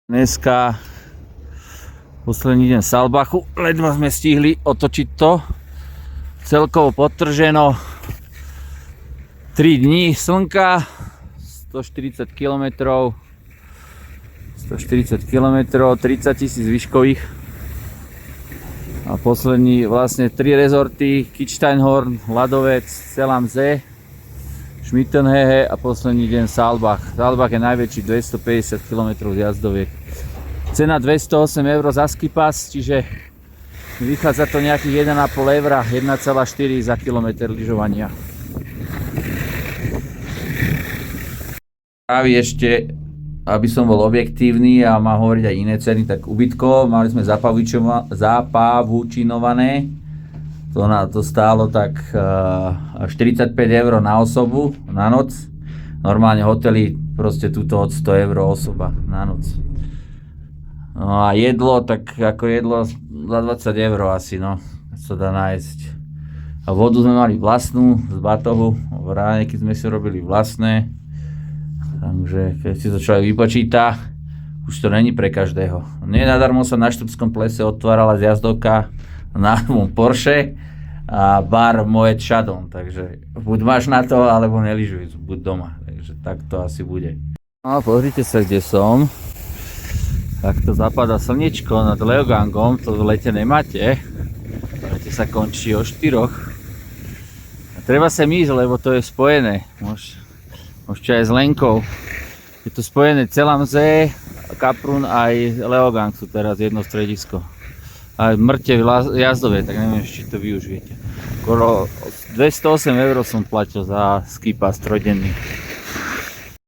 Dneska posledný deň v Saalbachu, ledva sme stihli otočiť to. Celkovo podtrženo 3 dní slnka, 140 km, 30 000 výškových. A poslední vlastne 3 rezorty, Kitzsteinhorn, Ladovec, Selamsee, Schmittenhehe a posledný deň Saalbach. Saalbach je najväčší, 250 km jazdoviek. Cena 208 € za ski pass, čiže vychádza to nejakých 1,5 €, 1,4 za kilometr lyžovania. Práve ešte, aby som bol objektívny a mám hovoriť aj iné ceny, tak ubytko mali sme zapavučinované. To stálo tak 45 € na osobu na noc. Normálne hotely proste túto od 100 € osoba na noc. No a jedlo, tak ako jedlo za 20 € asi, no, sa dá nájsť. A vodu sme mali vlastnú z batohu, ráneky sme si robili vlastné. Takže keď si to človek vypočíta, už to není pre každého. Nenadarmo sa na Šturskom plese otvárala zjazdovka na Porsche a bar Moet Chandon, takže buď máš na to, alebo nelyžuj, buď doma, takže tak to asi bude. No pozrite sa, kde som. Takto zapadá slnečko nad Leogangom, to v lete nemáte. Lete sa končí o 4. A treba sem ísť, lebo to je spojené. Môžete aj s Lenkou. Je to spojené Selamsee, Kaprun aj Leogang sú teraz jedno stredisko. A mŕtev jazdové, tak neviem, či to vy už viete. Skoro 208 € som platil za ski pass trojdenný.